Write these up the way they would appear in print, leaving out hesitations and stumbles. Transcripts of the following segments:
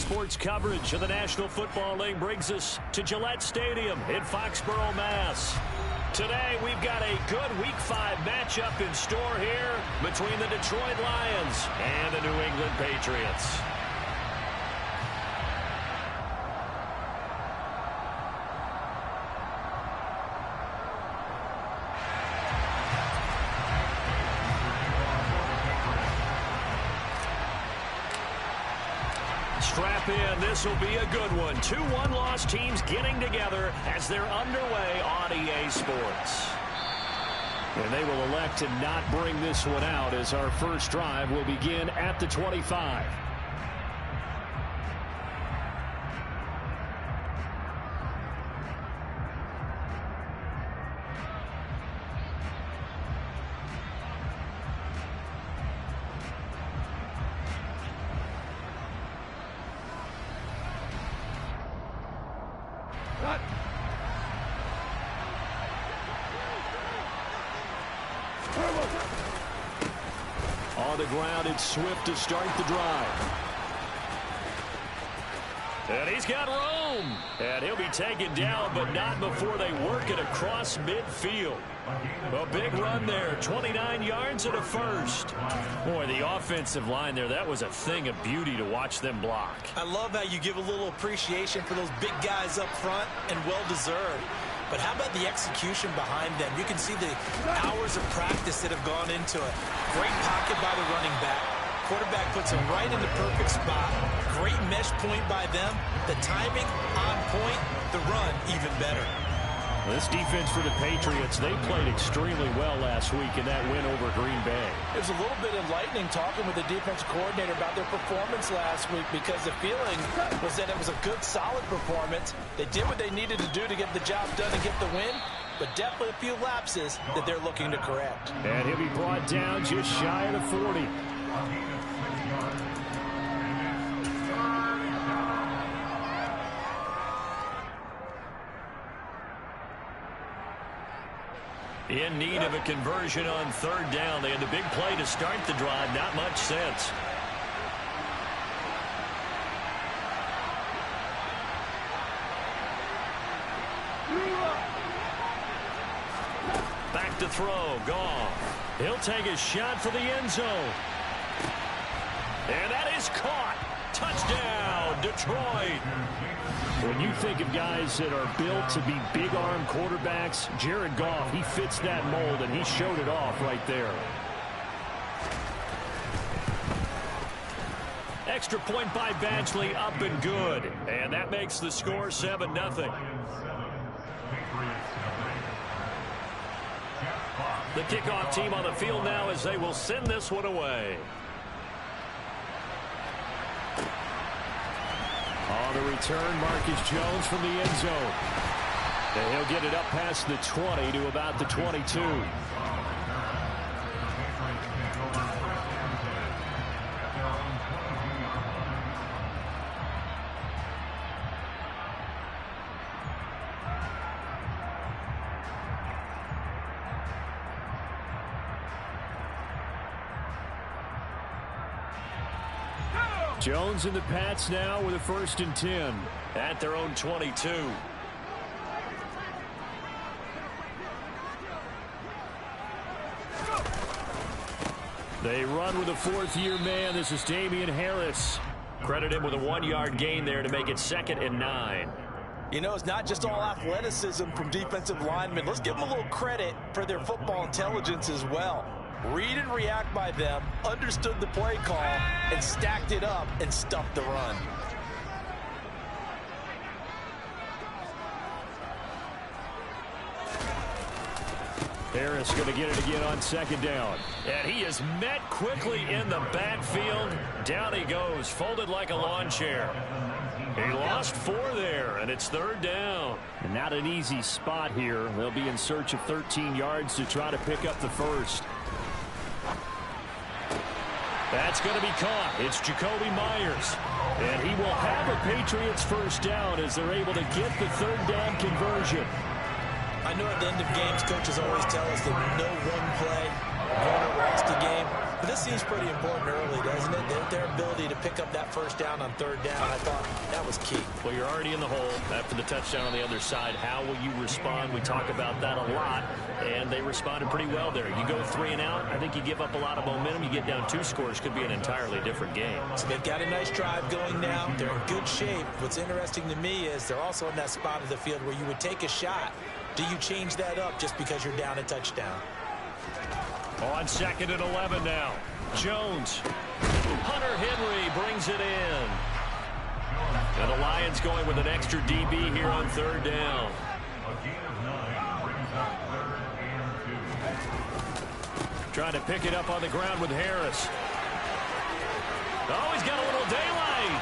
Sports coverage of the National Football League brings us to Gillette Stadium in Foxborough, Mass. Today, we've got a good Week 5 matchup in store here between the Detroit Lions and the New England Patriots. Strap in. This will be a good one. Two one-loss teams getting together as they're underway on EA Sports. And they will elect to not bring this one out as our first drive will begin at the 25. On the ground, it's Swift to start the drive. And he's got room. And he'll be taken down, but not before they work it across midfield. A big run there, 29 yards and a first. Boy, the offensive line there, that was a thing of beauty to watch them block. I love how you give a little appreciation for those big guys up front, and well-deserved. But how about the execution behind them? You can see the hours of practice that have gone into it. Great pocket by the running back. Quarterback puts him right in the perfect spot. Great mesh point by them. The timing on point. The run even better. This defense for the Patriots, they played extremely well last week in that win over Green Bay. It was a little bit enlightening talking with the defense coordinator about their performance last week, because the feeling was that it was a good, solid performance. They did what they needed to do to get the job done and get the win, but definitely a few lapses that they're looking to correct. And he'll be brought down just shy of the 40. In need of a conversion on third down. They had the big play to start the drive. Not much sense. Back to throw. Goff. He'll take a shot for the end zone. And that is caught. Touchdown, Detroit. When you think of guys that are built to be big-arm quarterbacks, Jared Goff, he fits that mold, and he showed it off right there. Extra point by Badgley, up and good. And that makes the score 7-0. The kickoff team on the field now as they will send this one away. On the return, Marcus Jones from the end zone. And he'll get it up past the 20 to about the 22. Jones and the Pats now with a 1st and 10 at their own 22. They run with a 4th-year man. This is Damian Harris. Credit him with a 1-yard gain there to make it 2nd and 9. You know, it's not just all athleticism from defensive linemen. Let's give them a little credit for their football intelligence as well. Read and react by them, understood the play call, and stacked it up and stuffed the run. Harris going to get it again on 2nd down. And he is met quickly in the backfield. Down he goes, folded like a lawn chair. He lost 4 there, and it's 3rd down. And not an easy spot here. They'll be in search of 13 yards to try to pick up the first. That's going to be caught. It's Jacoby Myers. And he will have a Patriots first down as they're able to get the 3rd down conversion. I know at the end of games, coaches always tell us that no one play won or lost a game. But this seems pretty important early, doesn't it? Their ability to pick up that first down on third down, I thought that was key. Well, you're already in the hole after the touchdown on the other side. How will you respond? We talk about that a lot, and they responded pretty well there. You go 3 and out, I think you give up a lot of momentum. You get down 2 scores, could be an entirely different game. So they've got a nice drive going now. They're in good shape. What's interesting to me is they're also in that spot of the field where you would take a shot. Do you change that up just because you're down a touchdown? On 2nd and 11 now. Jones. Hunter Henry brings it in. And the Lions going with an extra DB here on 3rd down. Trying to pick it up on the ground with Harris. Oh, he's got a little daylight.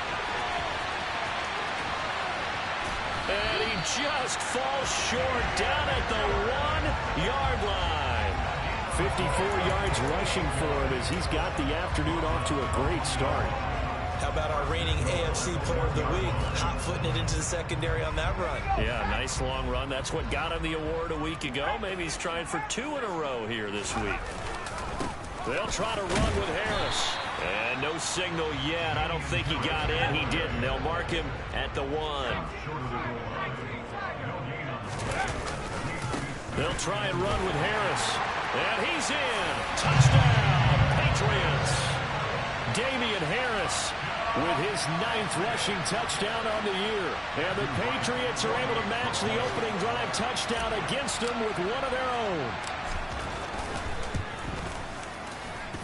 And he just falls short down at the 1-yard line. 54 yards rushing for him as he's got the afternoon off to a great start. How about our reigning AFC Player of the Week, hot-footing it into the secondary on that run? Yeah, nice long run. That's what got him the award a week ago. Maybe he's trying for 2 in a row here this week. They'll try to run with Harris. And no signal yet. I don't think he got in. He didn't. They'll mark him at the 1. They'll try and run with Harris. And he's in. Touchdown, Patriots. Damian Harris with his 9th rushing touchdown on the year. And the Patriots are able to match the opening drive touchdown against them with one of their own.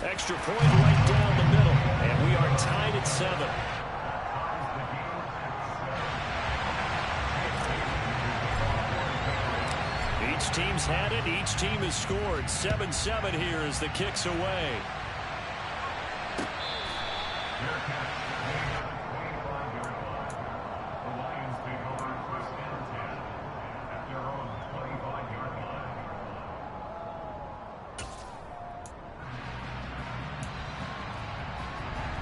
Extra point right down the middle. And we are tied at 7. Each team's had it. Each team has scored. 7-7 here as the kick's away.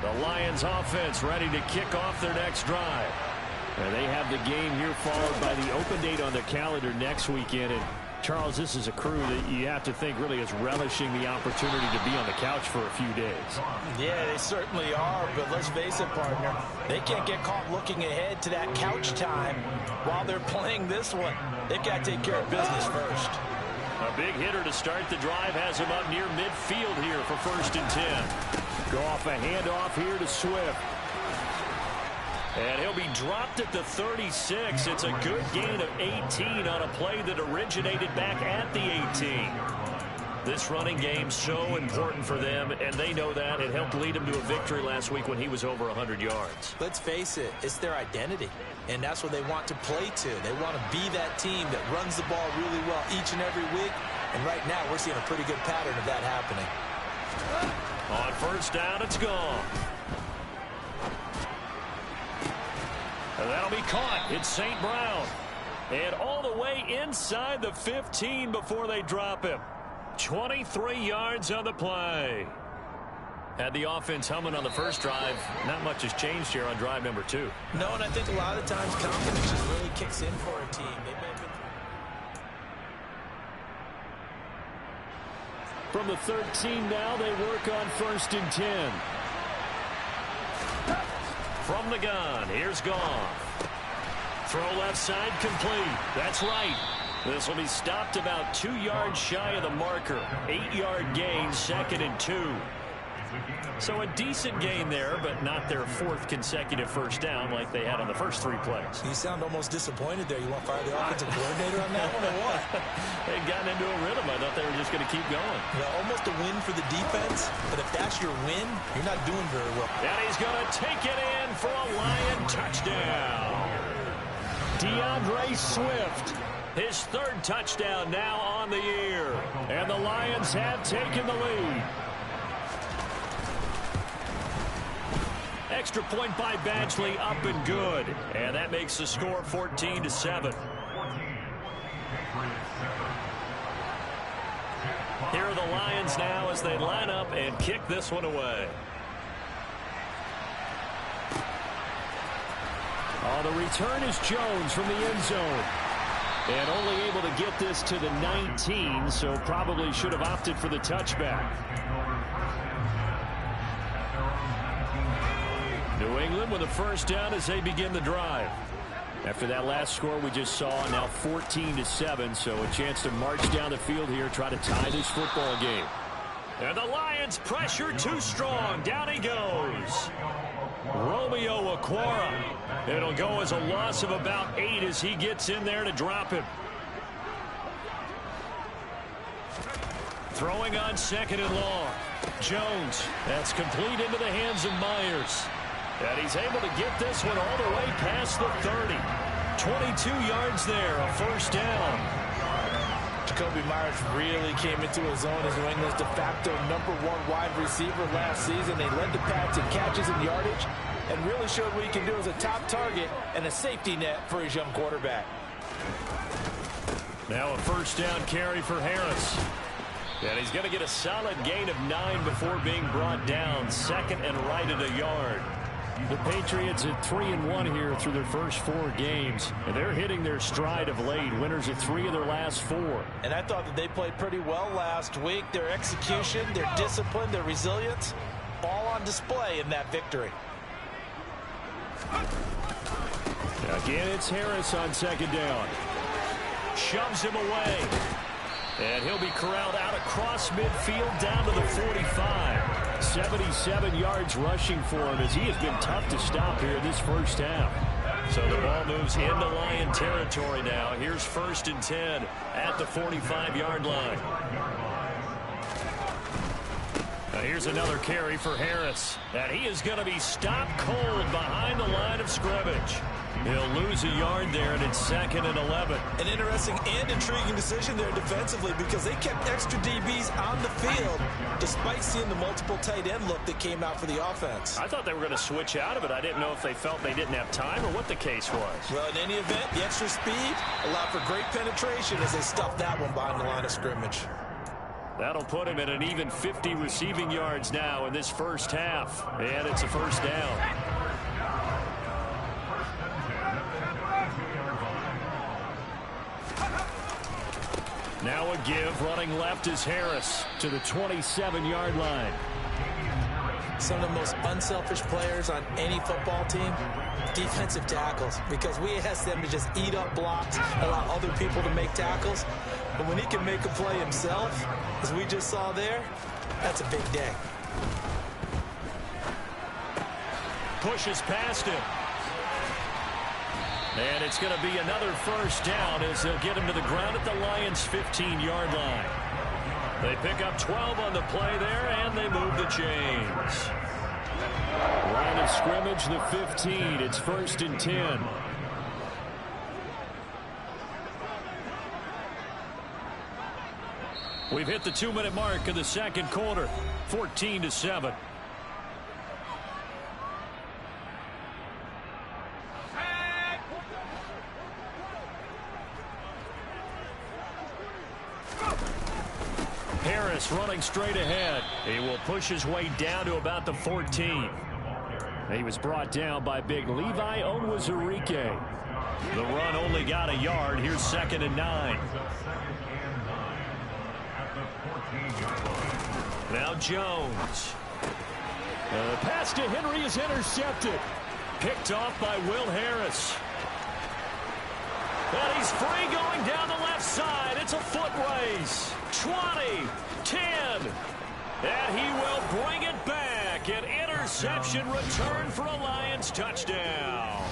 The Lions offense ready to kick off their next drive. And they have the game here followed by the open date on their calendar next weekend. And Charles, this is a crew that you have to think really is relishing the opportunity to be on the couch for a few days. Yeah, they certainly are, but let's face it, partner, they can't get caught looking ahead to that couch time while they're playing this one. They've got to take care of business first. A big hitter to start the drive has him up near midfield here for 1st and 10. Go off a handoff here to Swift. And he'll be dropped at the 36. It's a good gain of 18 on a play that originated back at the 18. This running game so important for them, and they know that. It helped lead them to a victory last week when he was over 100 yards. Let's face it, it's their identity, and that's what they want to play to. They want to be that team that runs the ball really well each and every week, and right now we're seeing a pretty good pattern of that happening. On 1st down, it's gone. And that'll be caught. It's St. Brown. And all the way inside the 15 before they drop him. 23 yards on the play. Had the offense humming on the first drive. Not much has changed here on drive number 2. No, and I think a lot of times confidence just really kicks in for a team. They may have been... From the 13 now, they work on 1st and 10. From the gun, here's Goff. Throw left side complete. That's right. This will be stopped about 2 yards shy of the marker. 8-yard gain, 2nd and 2. So a decent gain there, but not their 4th consecutive first down like they had on the first 3 plays. You sound almost disappointed there. You want to fire the offensive coordinator on that one or what? They'd gotten into a rhythm. I thought they were just going to keep going. Yeah, almost a win for the defense, but if that's your win, you're not doing very well. And he's going to take it in for a Lion touchdown. DeAndre Swift, his 3rd touchdown now on the year. And the Lions have taken the lead. Extra point by Badgley, up and good. And that makes the score 14-7. Here are the Lions now as they line up and kick this one away. On the return is Jones from the end zone. And only able to get this to the 19, so probably should have opted for the touchback. New England with a first down as they begin the drive. After that last score we just saw, now 14-7, so a chance to march down the field here, try to tie this football game. And the Lions pressure too strong. Down he goes. Romeo Okwara. It'll go as a loss of about 8 as he gets in there to drop him. Throwing on second and long. Jones. That's complete into the hands of Myers. And he's able to get this one all the way past the 30. 22 yards there, a first down. Jacoby Myers really came into his own as New England's de facto #1 wide receiver last season. They led the Pats in catches and yardage and really showed what he can do as a top target and a safety net for his young quarterback. Now a first down carry for Harris. And he's going to get a solid gain of 9 before being brought down. Second and right at a yard. The Patriots at 3-1 here through their first 4 games. And they're hitting their stride of late. Winners of 3 of their last 4. And I thought that they played pretty well last week. Their execution, their discipline, their resilience, all on display in that victory. Again, it's Harris on second down. Shoves him away. And he'll be corralled out across midfield down to the 45. 77 yards rushing for him as he has been tough to stop here this first half. So the ball moves into Lion territory now. Here's 1st and 10 at the 45-yard line. Now here's another carry for Harris. And he is going to be stopped cold behind the line of scrimmage. He'll lose a yard there, and it's 2nd and 11. An interesting and intriguing decision there defensively because they kept extra DBs on the field despite seeing the multiple tight end look that came out for the offense. I thought they were going to switch out of it. I didn't know if they felt they didn't have time or what the case was. Well, in any event, the extra speed allowed for great penetration as they stuffed that one behind the line of scrimmage. That'll put him at an even 50 receiving yards now in this first half. And it's a first down. Now a give, running left is Harris to the 27-yard line. Some of the most unselfish players on any football team, defensive tackles, because we ask them to just eat up blocks, allow other people to make tackles. But when he can make a play himself, as we just saw there, that's a big day. Pushes past him. And it's going to be another first down as they'll get him to the ground at the Lions' 15-yard line. They pick up 12 on the play there, and they move the chains. Line of scrimmage, the 15. It's 1st and 10. We've hit the 2-minute mark of the second quarter, 14-7. Harris running straight ahead. He will push his way down to about the 14. He was brought down by big Levi Onwuzurike. The run only got a yard. Here's 2nd and 9. Now Jones. The pass to Henry is intercepted. Picked off by Will Harris. And he's free going down the left side. It's a foot race. 20, 10. And he will bring it back. An interception return for a Lions touchdown.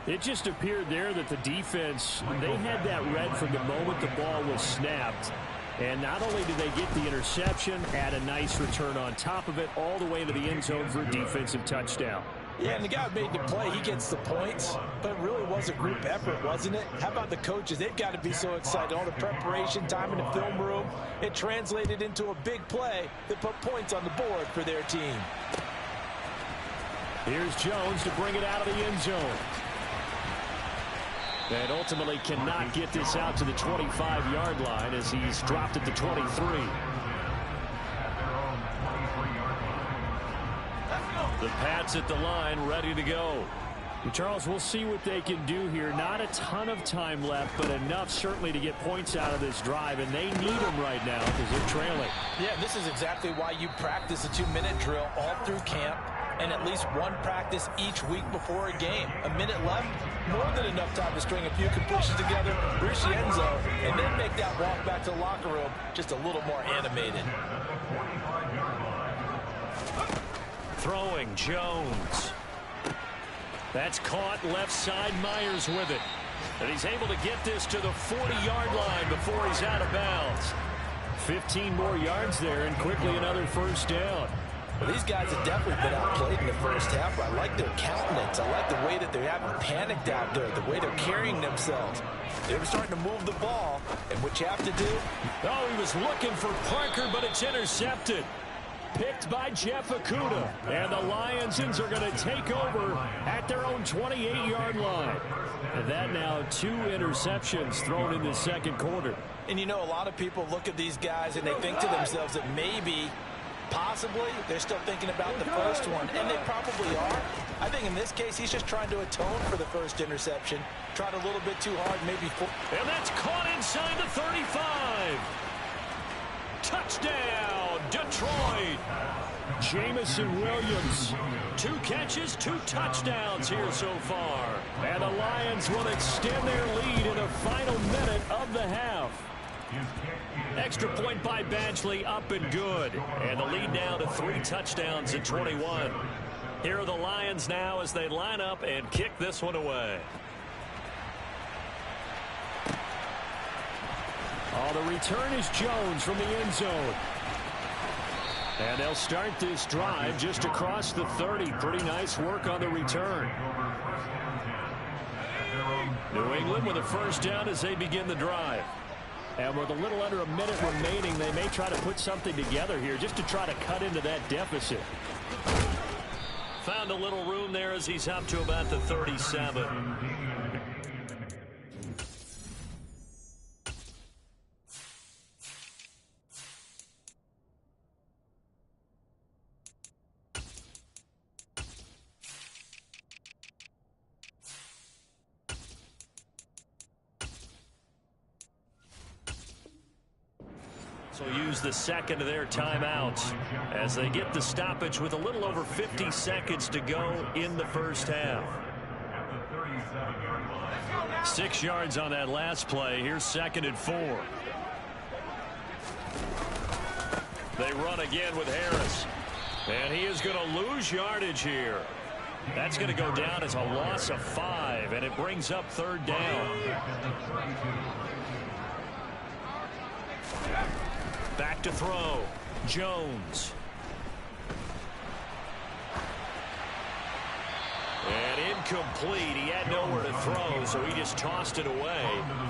It just appeared there that the defense, they had that read from the moment the ball was snapped. And not only did they get the interception, add a nice return on top of it, all the way into the end zone for a defensive touchdown. Yeah, and the guy made the play. He gets the points, but it really was a group effort, wasn't it? How about the coaches? They've got to be so excited. All the preparation time in the film room, it translated into a big play that put points on the board for their team. Here's Jones to bring it out of the end zone. And ultimately cannot get this out to the 25-yard line as he's dropped at the 23. The Pats at the line, ready to go. Charles, we'll see what they can do here. Not a ton of time left, but enough certainly to get points out of this drive, and they need them right now because they're trailing. Yeah, this is exactly why you practice a 2-minute drill all through camp and at least one practice each week before a game. A minute left, more than enough time to string a few completions together, reach the end zone, and then make that walk back to the locker room just a little more animated. Throwing Jones. That's caught left side. Myers with it. And he's able to get this to the 40-yard line before he's out of bounds. 15 more yards there and quickly another first down. Well, these guys have definitely been outplayed in the first half. I like their countenance. I like the way that they haven't panicked out there, the way they're carrying themselves. They're starting to move the ball, and what you have to do... Oh, he was looking for Parker, but it's intercepted. Picked by Jeff Okudah. And the Lions are going to take over at their own 28-yard line. And that now 2 interceptions thrown in the second quarter. And you know, a lot of people look at these guys and they think to themselves that maybe, possibly, they're still thinking about the first one. And they probably are. I think in this case, he's just trying to atone for the first interception. Tried a little bit too hard, maybe. And that's caught inside the 35. Touchdown, Detroit. Jamison Williams. 2 catches, 2 touchdowns here so far. And the Lions will extend their lead in the final minute of the half. Extra point by Badgley, up and good. And the lead now to 3 touchdowns at 21. Here are the Lions now as they line up and kick this one away. Oh, the return is Jones from the end zone. And they'll start this drive just across the 30. Pretty nice work on the return. New England with a first down as they begin the drive. And with a little under a minute remaining, they may try to put something together here just to try to cut into that deficit. Found a little room there as he's up to about the 37. So use the second of their timeouts as they get the stoppage with a little over 50 seconds to go in the first half. 6 yards on that last play. Here's 2nd and 4. They run again with Harris. And he is going to lose yardage here. That's going to go down as a loss of 5, and it brings up 3rd down. Back to throw. Jones. And incomplete. He had nowhere to throw, so he just tossed it away.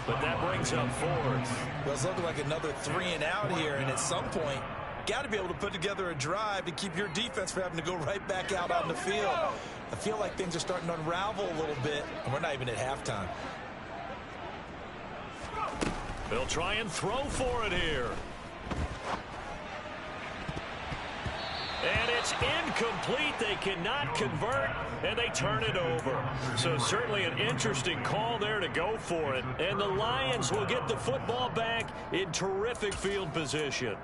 But that brings up 4th. Well, it's looking like another 3 and out here, and at some point, got to be able to put together a drive to keep your defense from having to go right back out on the field. I feel like things are starting to unravel a little bit, and we're not even at halftime. They'll try and throw for it here. And it's incomplete. They cannot convert, and they turn it over. So certainly an interesting call there to go for it. And the Lions will get the football back in terrific field position.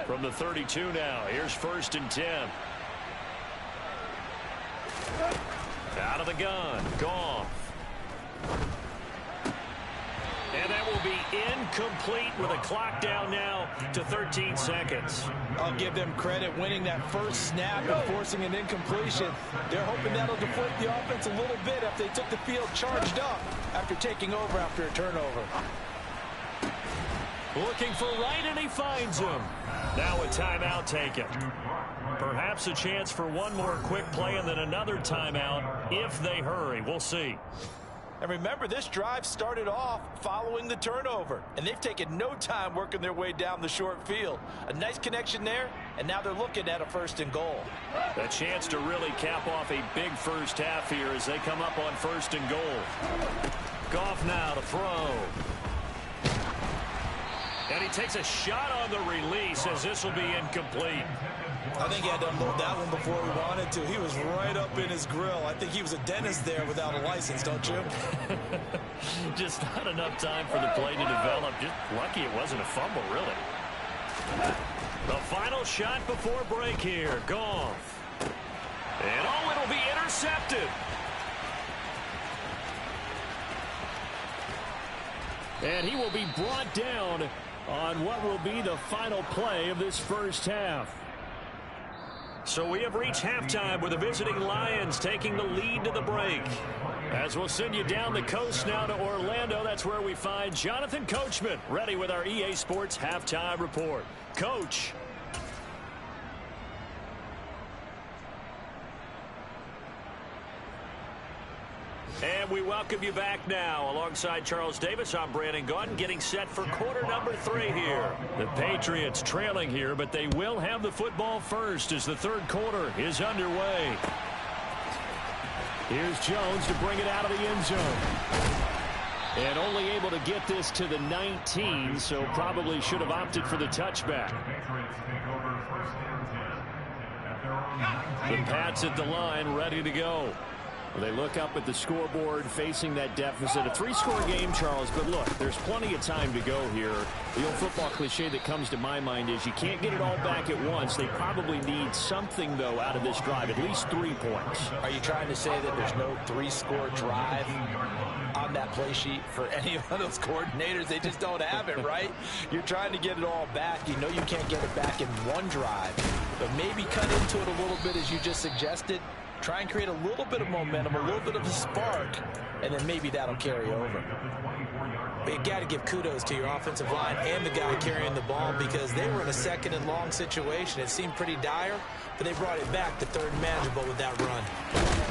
From the 32 now, here's 1st and 10. Out of the gun, Goff. And that will be incomplete with a clock down now to 13 seconds. I'll give them credit winning that first snap and forcing an incompletion. They're hoping that'll deflate the offense a little bit after they took the field charged up after taking over after a turnover. Looking for Wright, and he finds him. Now a timeout taken. Perhaps a chance for one more quick play and then another timeout if they hurry. We'll see. And remember, this drive started off following the turnover, and they've taken no time working their way down the short field. A nice connection there, and now they're looking at a 1st and goal. A chance to really cap off a big first half here as they come up on 1st and goal. Goff now to throw. And he takes a shot on the release as this will be incomplete. I think he had to unload that one before he wanted to. He was right up in his grill. I think he was a dentist there without a license, don't you? Just not enough time for the play to develop. Just lucky it wasn't a fumble, really. The final shot before break here. Goff. And oh, it'll be intercepted. And he will be brought down on what will be the final play of this first half. So we have reached halftime with the visiting Lions taking the lead to the break. As we'll send you down the coast now to Orlando, that's where we find Jonathan Coachman ready with our EA Sports halftime report. Coach. And we welcome you back now. Alongside Charles Davis, I'm Brandon Gaudin, getting set for quarter number 3 here. The Patriots trailing here, but they will have the football first as the third quarter is underway. Here's Jones to bring it out of the end zone. And only able to get this to the 19, so probably should have opted for the touchback. The Pats at the line, ready to go. They look up at the scoreboard facing that deficit. A 3-score game, Charles, but look, there's plenty of time to go here. The old football cliche that comes to my mind is you can't get it all back at once. They probably need something, though, out of this drive, at least 3 points. Are you trying to say that there's no 3-score drive on that play sheet for any of those coordinators? They just don't have it, right? You're trying to get it all back. You know you can't get it back in one drive, but maybe cut into it a little bit as you just suggested. Try and create a little bit of momentum, a little bit of a spark, and then maybe that'll carry over. But you got to give kudos to your offensive line and the guy carrying the ball because they were in a second and long situation. It seemed pretty dire, but they brought it back to third and manageable with that run.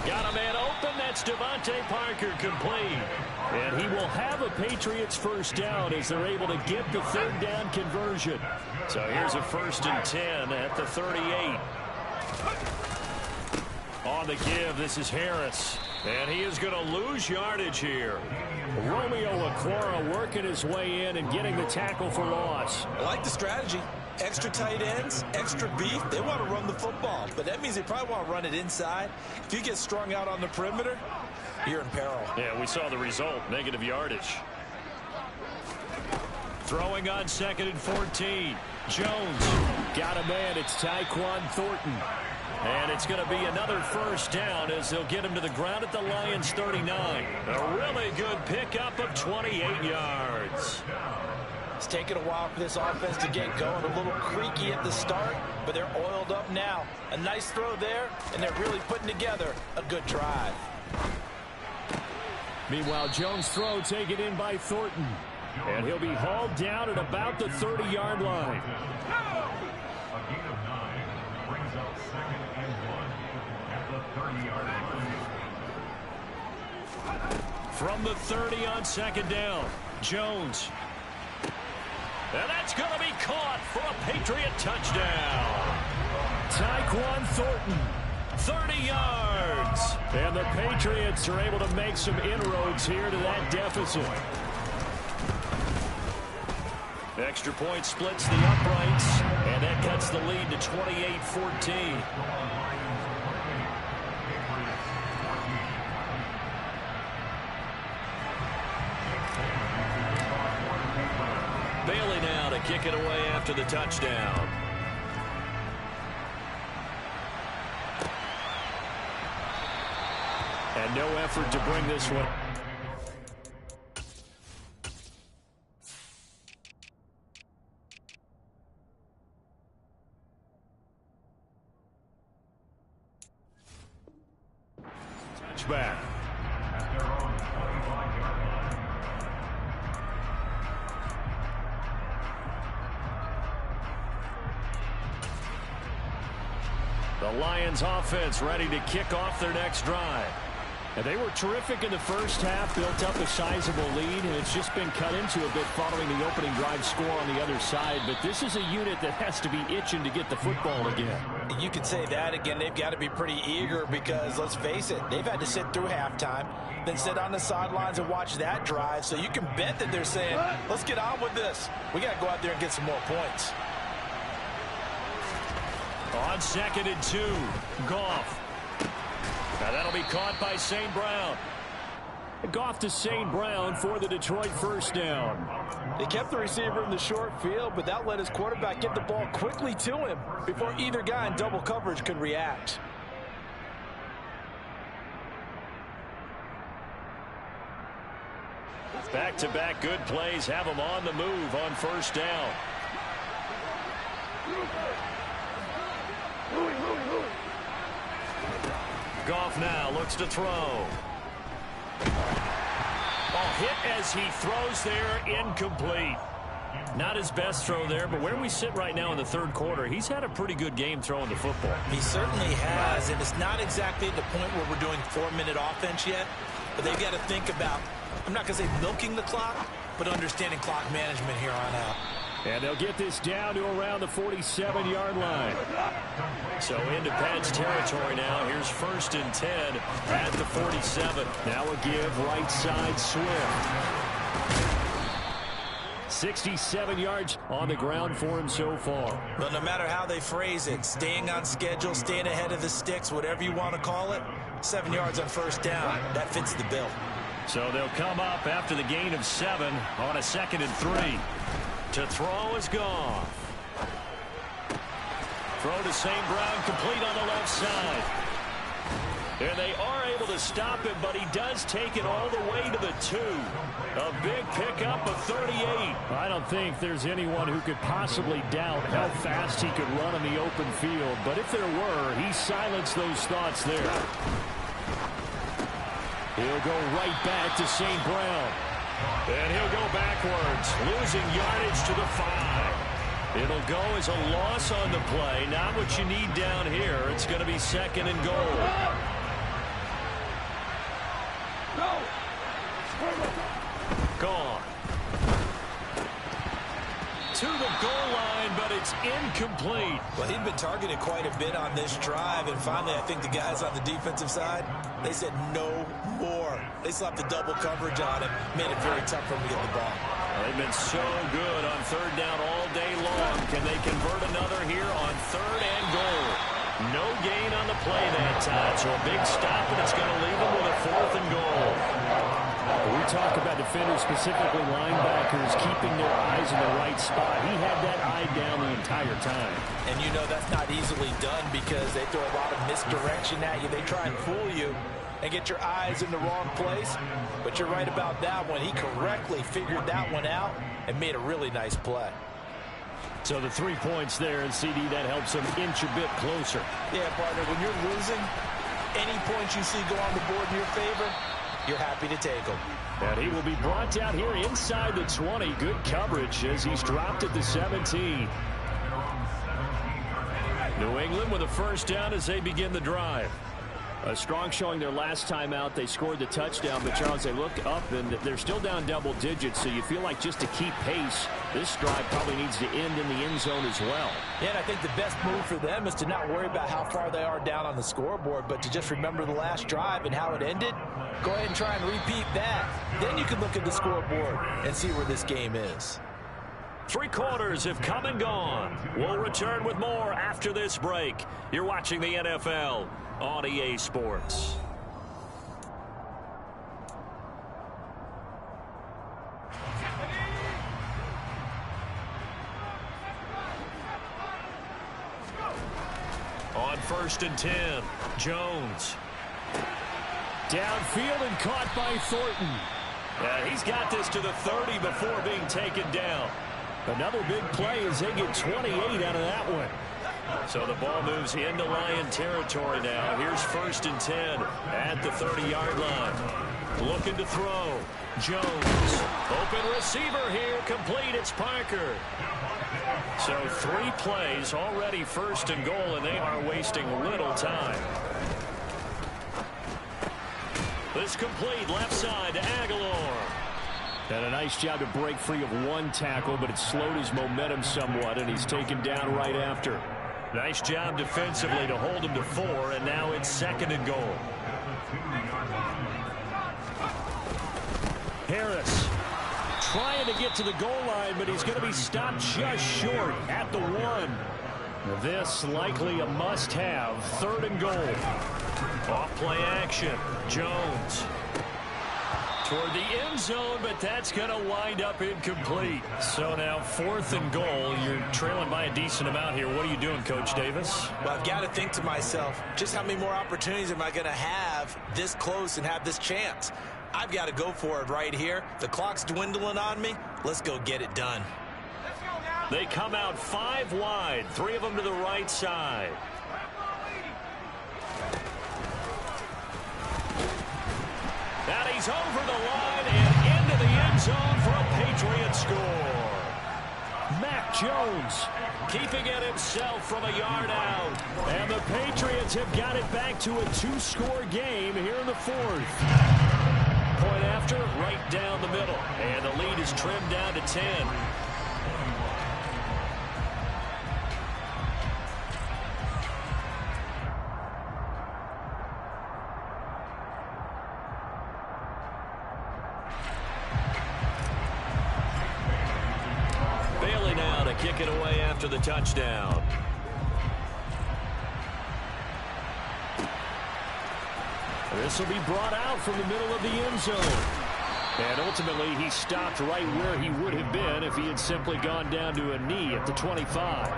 Got a man open. That's Devontae Parker complete. And he will have a Patriots first down as they're able to get the third down conversion. So here's a 1st and 10 at the 38. On the give, this is Harris. And he is going to lose yardage here. Romeo Okwara working his way in and getting the tackle for loss. I like the strategy. Extra tight ends, extra beef. They want to run the football, but that means they probably want to run it inside. If you get strung out on the perimeter, you're in peril. Yeah, we saw the result, negative yardage. Throwing on 2nd and 14. Jones got a man. It's Tyquan Thornton. And it's going to be another first down as they'll get him to the ground at the Lions 39. A really good pickup of 28 yards. It's taken a while for this offense to get going. A little creaky at the start, but they're oiled up now. A nice throw there, and they're really putting together a good drive. Meanwhile, Jones' throw taken in by Thornton. And he'll be hauled down at about the 30-yard line. From the 30 on 2nd down, Jones. And that's going to be caught for a Patriot touchdown. Tyquan Thornton, 30 yards. And the Patriots are able to make some inroads here to that deficit. Extra point splits the uprights, and that cuts the lead to 28-14. Bailey now to kick it away after the touchdown. And no effort to bring this one. Touchback. The Lions offense ready to kick off their next drive. And they were terrific in the first half, built up a sizable lead, and it's just been cut into a bit following the opening drive score on the other side. But this is a unit that has to be itching to get the football again. You could say that again. They've got to be pretty eager because, let's face it, they've had to sit through halftime, then sit on the sidelines and watch that drive. So you can bet that they're saying, let's get on with this. We got to go out there and get some more points. On 2nd and 2, Goff. Now that'll be caught by St. Brown. Goff to St. Brown for the Detroit first down. They kept the receiver in the short field, but that let his quarterback get the ball quickly to him before either guy in double coverage could react. Back-to-back good plays have them on the move on first down. Goff now looks to throw. Ball hit as he throws there, incomplete. Not his best throw there, but where we sit right now in the third quarter, he's had a pretty good game throwing the football. He certainly has, and it's not exactly at the point where we're doing 4-minute offense yet, but they've got to think about, I'm not going to say milking the clock, but understanding clock management here on out. And they'll get this down to around the 47-yard line. So into Pats territory now. Here's 1st and 10 at the 47. Now a give right side Swift. 67 yards on the ground for him so far. Well, no matter how they phrase it, staying on schedule, staying ahead of the sticks, whatever you want to call it, 7 yards on first down, that fits the bill. So they'll come up after the gain of 7 on a 2nd and 3. To throw is Goff. Throw to St. Brown, complete on the left side. And they are able to stop him, but he does take it all the way to the 2. A big pickup of 38. I don't think there's anyone who could possibly doubt how fast he could run in the open field. But if there were, he silenced those thoughts there. He'll go right back to St. Brown. And he'll go backwards, losing yardage to the 5. It'll go as a loss on the play. Not what you need down here. It's going to be 2nd and goal. Gone. To the goal line, but it's incomplete. Well, he'd been targeted quite a bit on this drive, and finally I think the guys on the defensive side, they said no more. They slapped the double coverage on him, made it very tough for him to get the ball. Well, they've been so good on 3rd down all day long. Can they convert another here on 3rd and goal? No gain on the play that time, so a big stop, and it's going to leave them with a 4th and goal. We talk about defenders, specifically linebackers, keeping their eyes in the right spot. He had that eye down the entire time. And you know that's not easily done because they throw a lot of misdirection at you. They try and fool you and get your eyes in the wrong place. But you're right about that one. He correctly figured that one out and made a really nice play. So the 3 points there, and CD, that helps him inch a bit closer. Yeah, partner, when you're losing, any points you see go on the board in your favor, you're happy to take them. And he will be brought down here inside the 20. Good coverage as he's dropped at the 17. New England with a first down as they begin the drive. A strong showing their last time out. They scored the touchdown, but Charles, they look up and they're still down double digits, so you feel like just to keep pace, this drive probably needs to end in the end zone as well. Yeah, and I think the best move for them is to not worry about how far they are down on the scoreboard, but to just remember the last drive and how it ended. Go ahead and try and repeat that. Then you can look at the scoreboard and see where this game is. 3 quarters have come and gone. We'll return with more after this break. You're watching the NFL on EA Sports. On 1st and 10, Jones. Downfield and caught by Thornton. He's got this to the 30 before being taken down. Another big play as they get 28 out of that one. So the ball moves into Lion territory now. Here's 1st and 10 at the 30-yard line. Looking to throw. Jones. Open receiver here. Complete. It's Parker. So 3 plays already 1st and goal, and they are wasting little time. This complete left side to Aguilar. And a nice job to break free of one tackle, but it slowed his momentum somewhat, and he's taken down right after. Nice job defensively to hold him to 4, and now it's 2nd and goal. Harris trying to get to the goal line, but he's going to be stopped just short at the 1. This likely a must-have. 3rd and goal. Off-play action. Jones toward the end zone, but that's going to wind up incomplete. So now 4th and goal. You're trailing by a decent amount here. What are you doing, Coach Davis? Well, I've got to think to myself, just how many more opportunities am I going to have this close and have this chance? I've got to go for it right here. The clock's dwindling on me. Let's go get it done. They come out 5 wide, 3 of them to the right side. And he's over the line and into the end zone for a Patriot score. Mac Jones keeping it himself from a yard out. And the Patriots have got it back to a 2-score game here in the 4th. Point after, right down the middle. And the lead is trimmed down to 10. Bailey now to kick it away after the touchdown. This will be brought out from the middle of the end zone. And ultimately, he stopped right where he would have been if he had simply gone down to a knee at the 25.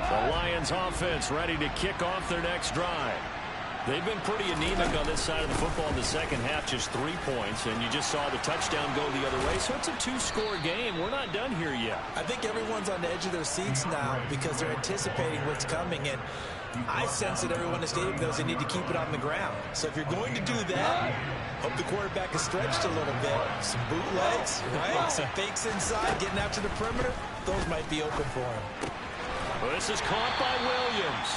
The Lions offense ready to kick off their next drive. They've been pretty anemic on this side of the football in the second half, just 3 points, and you just saw the touchdown go the other way. So it's a 2-score game. We're not done here yet. I think everyone's on the edge of their seats now because they're anticipating what's coming, and I sense that everyone in the stadium knows they need to keep it on the ground. So if you're going to do that, hope the quarterback is stretched a little bit. Some bootlegs, right? Some fakes inside, getting out to the perimeter. Those might be open for him. Well, this is caught by Williams.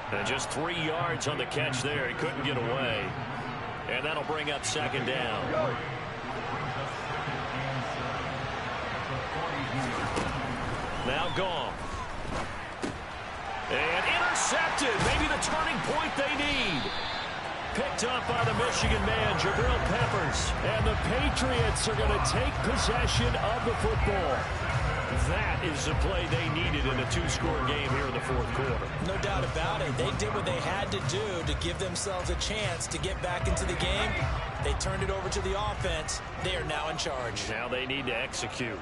And just 3 yards on the catch there. He couldn't get away. And that'll bring up 2nd down. Now gone. And intercepted. Maybe the turning point they need. Picked up by the Michigan man, Jabril Peppers. And the Patriots are going to take possession of the football. That is the play they needed in a 2-score game here in the 4th quarter. No doubt about it. They did what they had to do to give themselves a chance to get back into the game. They turned it over to the offense. They are now in charge. Now they need to execute.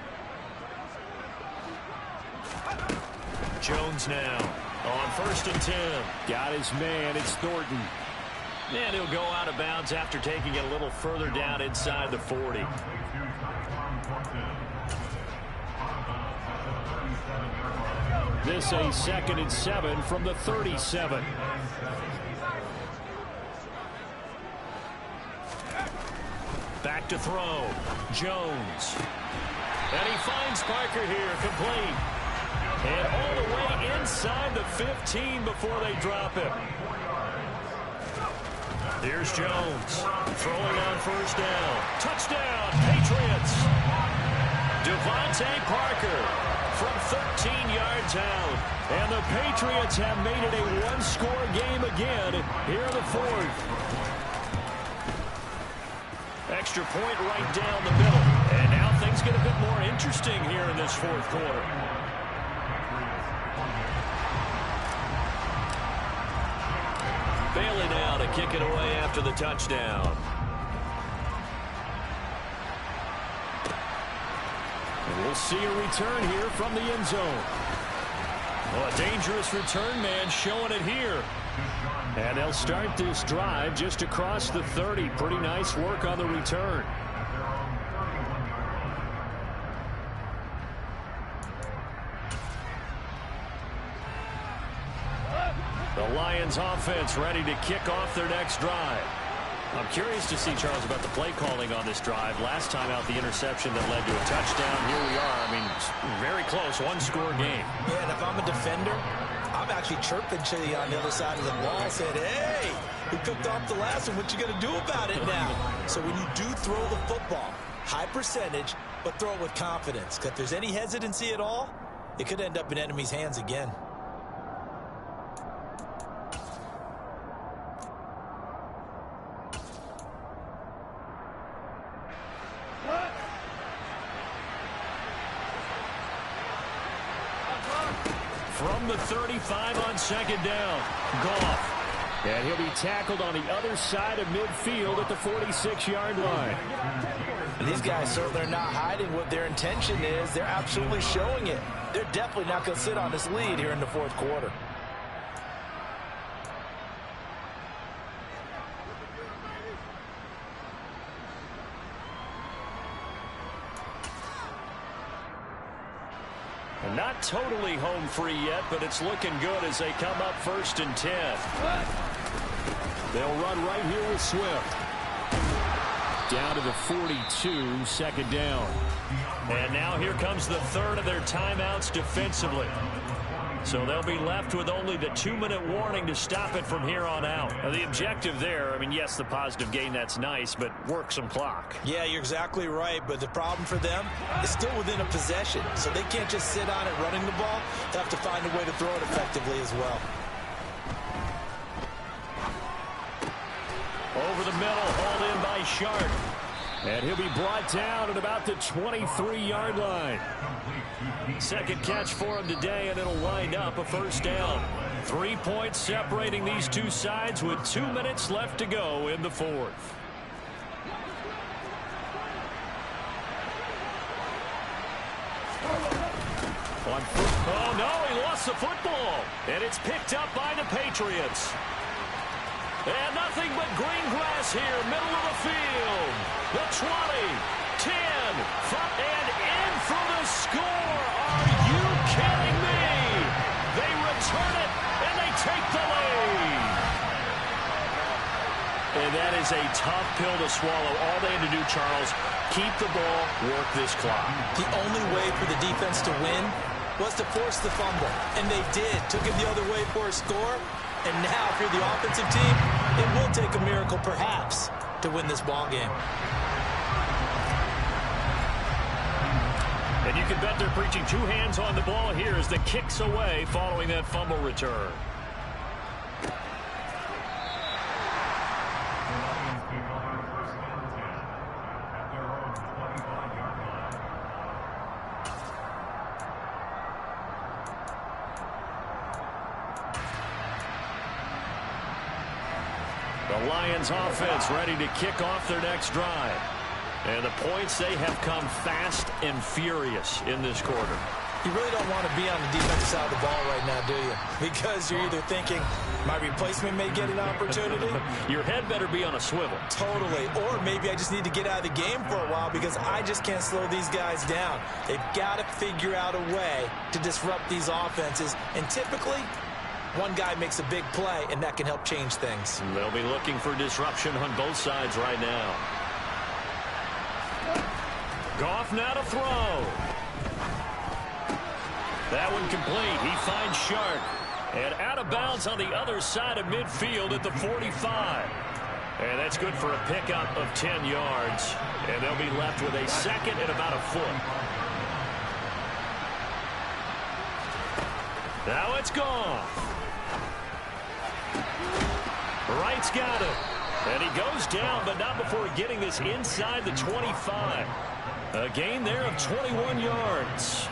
Jones now on 1st and 10. Got his man. It's Thornton. And he'll go out of bounds after taking it a little further down inside the 40. This a 2nd and 7 from the 37. Back to throw. Jones. And he finds Parker here, complete. And all the way inside the 15 before they drop him. Here's Jones. Throwing on 1st down. Touchdown, Patriots. Devontae Parker from 13 yards out. And the Patriots have made it a 1-score game again here in the 4th. Extra point right down the middle. And now things get a bit more interesting here in this 4th quarter. Bailey now to kick it away after the touchdown. And we'll see a return here from the end zone. Well, a dangerous return man showing it here. And they'll start this drive just across the 30. Pretty nice work on the return. The Lions offense ready to kick off their next drive. I'm curious to see, Charles, about the play calling on this drive. Last time out, the interception that led to a touchdown. Here we are. I mean, very close, 1-score game. Yeah, and if I'm a defender, I'm actually chirping to you on the other side of the ball, saying, hey, we picked off the last one. What you going to do about it now? So when you do throw the football, high percentage, but throw it with confidence. Because if there's any hesitancy at all, it could end up in enemy's hands again. From the 35 on second down, Goff. And he'll be tackled on the other side of midfield at the 46-yard line. And these guys certainly are not hiding what their intention is. They're absolutely showing it. They're definitely not going to sit on this lead here in the fourth quarter. And not totally home free yet, but it's looking good as they come up 1st and 10. They'll run right here with Swift. Down to the 42, second down. And now here comes the third of their timeouts defensively. So they'll be left with only the 2-minute warning to stop it from here on out. Now, the objective there, I mean, yes, the positive gain, that's nice, but work some clock. Yeah, you're exactly right, but the problem for them is still within a possession. So they can't just sit on it running the ball. They have to find a way to throw it effectively as well. Over the middle, hauled in by Sharp. And he'll be brought down at about the 23-yard line. Second catch for him today, and it'll wind up a first down. 3 points separating these two sides with 2 minutes left to go in the fourth. Oh, no, he lost the football. And it's picked up by the Patriots. And nothing but green grass here, middle of the field. The 20, 10, and in for the score. Are you kidding me? They return it, and they take the lead. And that is a tough pill to swallow. All they had to do, Charles, keep the ball, work this clock. The only way for the defense to win was to force the fumble, and they did. Took it the other way for a score. And now, if you're the offensive team, it will take a miracle, perhaps, to win this ball game. And you can bet they're preaching two hands on the ball here as the kick's away following that fumble return. The Lions offense ready to kick off their next drive. And the points, they have come fast and furious in this quarter. You really don't want to be on the defensive side of the ball right now, do you? Because you're either thinking, my replacement may get an opportunity. Your head better be on a swivel. Totally. Or maybe I just need to get out of the game for a while because I just can't slow these guys down. They've got to figure out a way to disrupt these offenses. And typically, one guy makes a big play, and that can help change things. And they'll be looking for disruption on both sides right now. Goff now to throw. That one complete. He finds Sharp. And out of bounds on the other side of midfield at the 45. And that's good for a pickup of 10 yards. And they'll be left with a second and about a foot. Now it's Goff. Wright's got it. And he goes down, but not before getting this inside the 25. A gain there of 21 yards.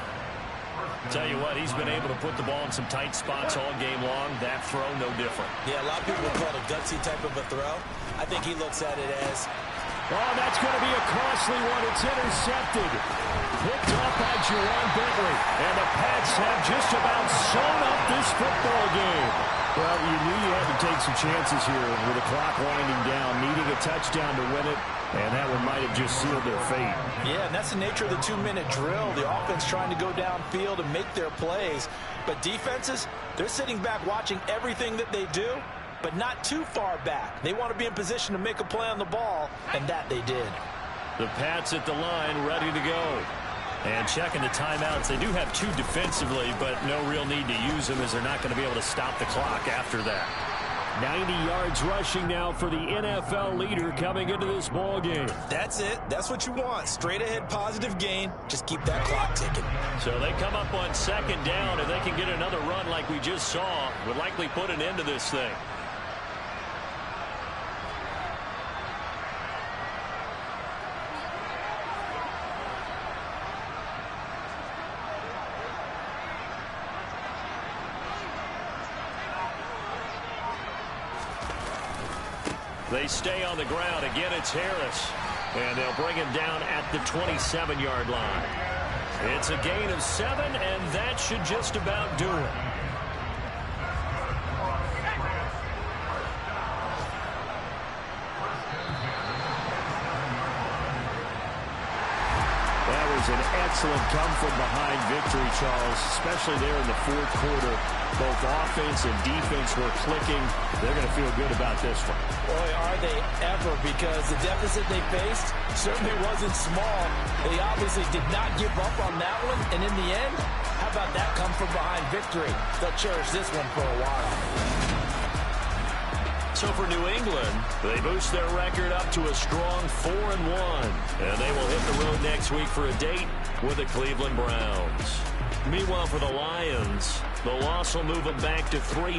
Tell you what, he's been able to put the ball in some tight spots all game long. That throw, no different. Yeah, a lot of people would call it a gutsy type of a throw. I think he looks at it as... Oh, that's going to be a costly one. It's intercepted. Picked up by Jerron Bentley. And the Pats have just about sewn up this football game. Well, you knew you had to take some chances here with the clock winding down, needing a touchdown to win it, and that one might have just sealed their fate. Yeah, and that's the nature of the 2-minute drill. The offense trying to go downfield and make their plays. But defenses, they're sitting back watching everything that they do, but not too far back. They want to be in position to make a play on the ball, and that they did. The Pats at the line ready to go. And checking the timeouts, they do have 2 defensively, but no real need to use them as they're not going to be able to stop the clock after that. 90 yards rushing now for the NFL leader coming into this ball game. That's it. That's what you want. Straight ahead positive gain. Just keep that clock ticking. So they come up on 2nd down. If they can get another run like we just saw, would likely put an end to this thing. They stay on the ground. Again, it's Harris. And they'll bring him down at the 27-yard line. It's a gain of 7, and that should just about do it. That was an excellent come-from-behind victory, Charles, especially there in the 4th quarter. Both offense and defense were clicking. They're going to feel good about this one. Boy, are they ever, because the deficit they faced certainly wasn't small. They obviously did not give up on that one, and in the end, how about that come-from-behind victory? They'll cherish this one for a while. So for New England, they boost their record up to a strong 4-1. And they will hit the road next week for a date with the Cleveland Browns. Meanwhile, for the Lions, the loss will move them back to 3-2.